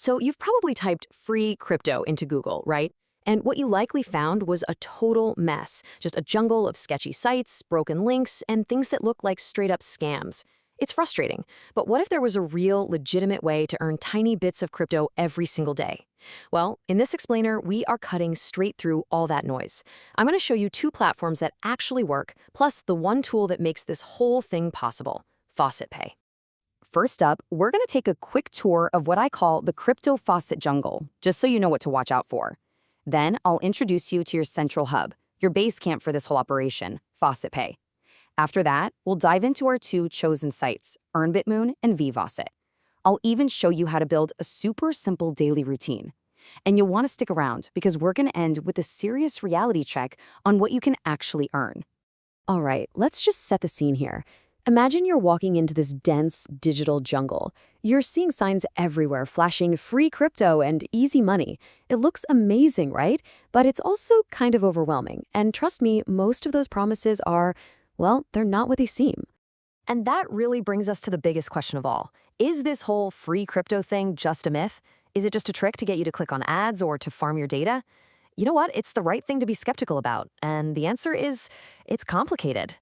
So you've probably typed free crypto into Google, right? And what you likely found was a total mess, just a jungle of sketchy sites, broken links, and things that look like straight-up scams. It's frustrating, but what if there was a real, legitimate way to earn tiny bits of crypto every single day? Well, in this explainer, we are cutting straight through all that noise. I'm going to show you two platforms that actually work, plus the one tool that makes this whole thing possible, FaucetPay. First up, we're going to take a quick tour of what I call the crypto faucet jungle, just so you know what to watch out for. Then I'll introduce you to your central hub, your base camp for this whole operation, FaucetPay. After that, we'll dive into our two chosen sites, Earnbitmoon and Viefaucet. I'll even show you how to build a super simple daily routine. And you'll want to stick around because we're going to end with a serious reality check on what you can actually earn. All right, let's just set the scene here. Imagine you're walking into this dense digital jungle. You're seeing signs everywhere flashing free crypto and easy money. It looks amazing, right? But it's also kind of overwhelming. And trust me, most of those promises are, well, they're not what they seem. And that really brings us to the biggest question of all. Is this whole free crypto thing just a myth? Is it just a trick to get you to click on ads or to farm your data? You know what? It's the right thing to be skeptical about. And the answer is, it's complicated.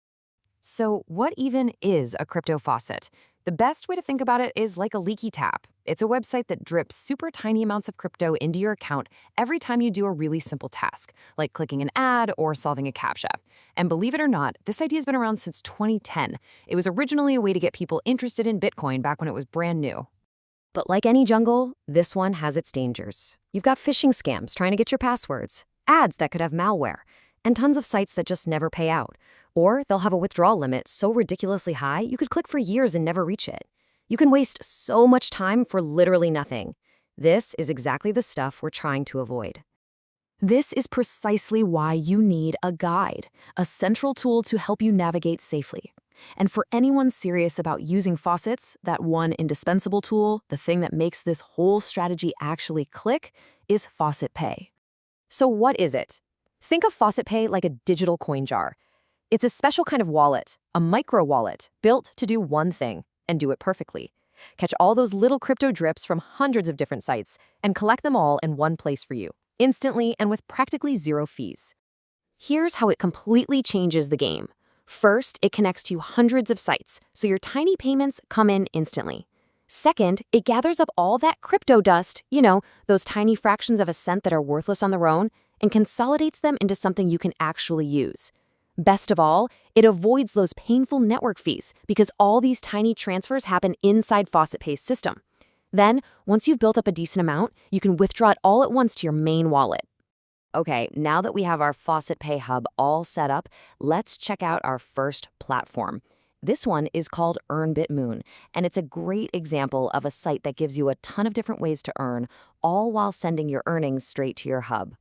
So what even is a crypto faucet? The best way to think about it is like a leaky tap. It's a website that drips super tiny amounts of crypto into your account every time you do a really simple task, like clicking an ad or solving a CAPTCHA. And believe it or not, this idea has been around since 2010. It was originally a way to get people interested in Bitcoin back when it was brand new. But like any jungle, this one has its dangers. You've got phishing scams trying to get your passwords, ads that could have malware, and tons of sites that just never pay out. Or they'll have a withdrawal limit so ridiculously high you could click for years and never reach it. You can waste so much time for literally nothing. This is exactly the stuff we're trying to avoid. This is precisely why you need a guide, a central tool to help you navigate safely. And for anyone serious about using faucets, that one indispensable tool, the thing that makes this whole strategy actually click, is FaucetPay. So what is it? Think of FaucetPay like a digital coin jar. It's a special kind of wallet, a micro wallet, built to do one thing and do it perfectly. Catch all those little crypto drips from hundreds of different sites and collect them all in one place for you, instantly and with practically zero fees. Here's how it completely changes the game. First, it connects to hundreds of sites, so your tiny payments come in instantly. Second, it gathers up all that crypto dust, those tiny fractions of a cent that are worthless on their own, and consolidates them into something you can actually use. Best of all, it avoids those painful network fees because all these tiny transfers happen inside FaucetPay's system. Then, once you've built up a decent amount, you can withdraw it all at once to your main wallet. Okay, now that we have our FaucetPay hub all set up, let's check out our first platform. This one is called Earnbitmoon, and it's a great example of a site that gives you a ton of different ways to earn, all while sending your earnings straight to your hub.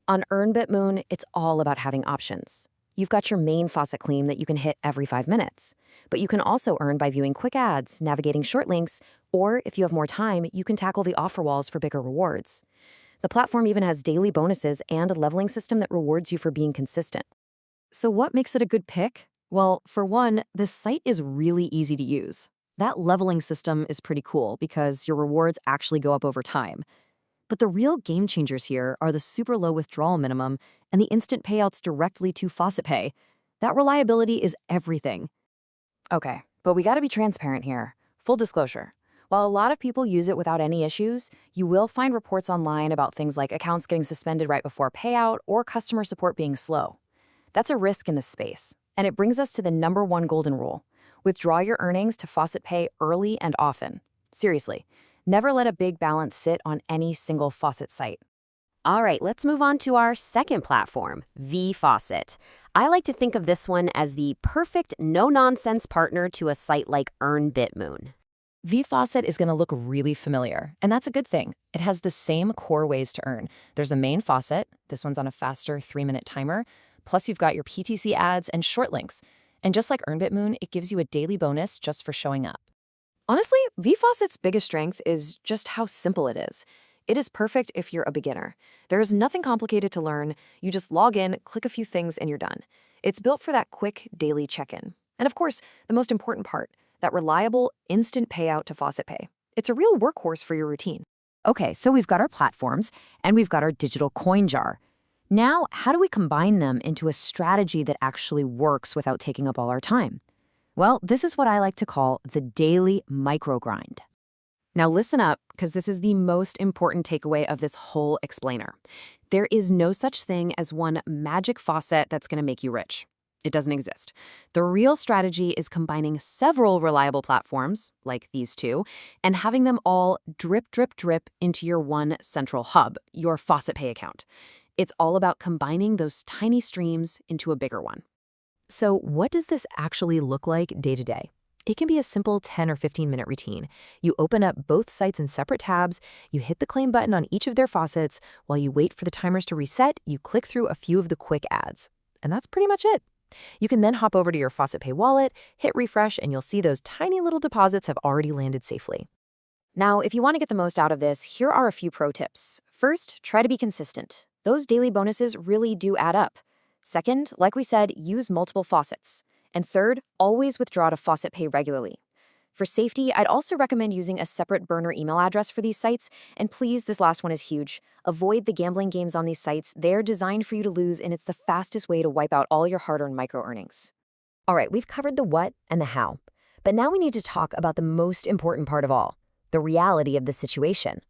On Earnbitmoon, it's all about having options. You've got your main faucet claim that you can hit every 5 minutes. But you can also earn by viewing quick ads, navigating shortlinks, or if you have more time, you can tackle the offer walls for bigger rewards. The platform even has daily bonuses and a leveling system that rewards you for being consistent. So what makes it a good pick? Well, for one, this site is really easy to use. That leveling system is pretty cool because your rewards actually go up over time. But the real game changers here are the super low withdrawal minimum and the instant payouts directly to FaucetPay. That reliability is everything. Okay, but we gotta be transparent here. Full disclosure. While a lot of people use it without any issues, you will find reports online about things like accounts getting suspended right before payout or customer support being slow. That's a risk in this space, and it brings us to the #1 golden rule. Withdraw your earnings to FaucetPay early and often. Seriously. Never let a big balance sit on any single faucet site. All right, let's move on to our second platform, Viefaucet. I like to think of this one as the perfect no-nonsense partner to a site like Earnbitmoon. Viefaucet is going to look really familiar, and that's a good thing. It has the same core ways to earn. There's a main faucet. This one's on a faster 3-minute timer. Plus, you've got your PTC ads and shortlinks. And just like Earnbitmoon, it gives you a daily bonus just for showing up. Honestly, Viefaucet's biggest strength is just how simple it is. It is perfect if you're a beginner. There is nothing complicated to learn. You just log in, click a few things, and you're done. It's built for that quick daily check-in. And of course, the most important part, that reliable, instant payout to FaucetPay. It's a real workhorse for your routine. Okay, so we've got our platforms and we've got our digital coin jar. Now, how do we combine them into a strategy that actually works without taking up all our time? Well, this is what I like to call the daily microgrind. Now listen up, because this is the most important takeaway of this whole explainer. There is no such thing as one magic faucet that's going to make you rich. It doesn't exist. The real strategy is combining several reliable platforms, like these two, and having them all drip, drip, drip into your one central hub, your FaucetPay account. It's all about combining those tiny streams into a bigger one. So what does this actually look like day to day? It can be a simple 10 or 15-minute routine. You open up both sites in separate tabs, you hit the claim button on each of their faucets. While you wait for the timers to reset, you click through a few of the quick ads. And that's pretty much it. You can then hop over to your FaucetPay wallet, hit refresh, and you'll see those tiny little deposits have already landed safely. Now, if you want to get the most out of this, here are a few pro tips. First, try to be consistent. Those daily bonuses really do add up. Second, like we said, use multiple faucets. And third, always withdraw to FaucetPay regularly. For safety, I'd also recommend using a separate burner email address for these sites. And please, this last one is huge. Avoid the gambling games on these sites. They're designed for you to lose, and it's the fastest way to wipe out all your hard-earned micro-earnings. All right, we've covered the what and the how. But now we need to talk about the most important part of all, the reality of the situation.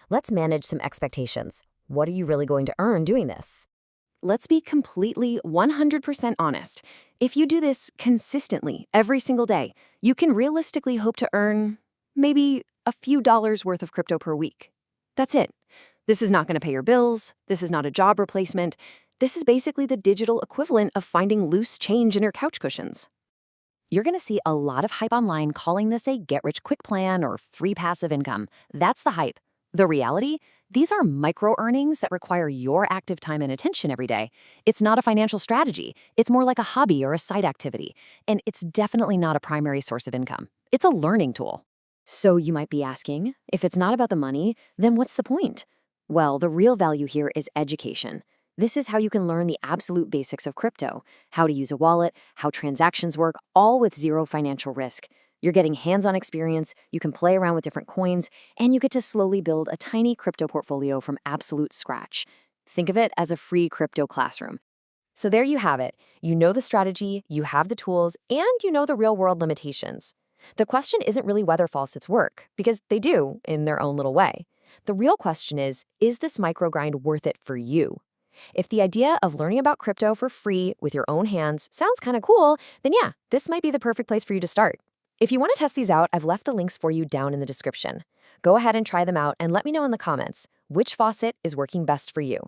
Let's manage some expectations. What are you really going to earn doing this? Let's be completely 100% honest. If you do this consistently every single day, you can realistically hope to earn maybe a few dollars worth of crypto per week. That's it. This is not going to pay your bills. This is not a job replacement. This is basically the digital equivalent of finding loose change in your couch cushions. You're going to see a lot of hype online calling this a get-rich-quick plan or free passive income. That's the hype. The reality? These are micro-earnings that require your active time and attention every day. It's not a financial strategy. It's more like a hobby or a side activity. And it's definitely not a primary source of income. It's a learning tool. So you might be asking, if it's not about the money, then what's the point? Well, the real value here is education. This is how you can learn the absolute basics of crypto, how to use a wallet, how transactions work, all with zero financial risk. You're getting hands-on experience, you can play around with different coins, and you get to slowly build a tiny crypto portfolio from absolute scratch. Think of it as a free crypto classroom. So there you have it. You know the strategy, you have the tools, and you know the real-world limitations. The question isn't really whether faucets work, because they do in their own little way. The real question is this microgrind worth it for you? If the idea of learning about crypto for free with your own hands sounds kind of cool, then yeah, this might be the perfect place for you to start. If you want to test these out, I've left the links for you down in the description. Go ahead and try them out and let me know in the comments which faucet is working best for you.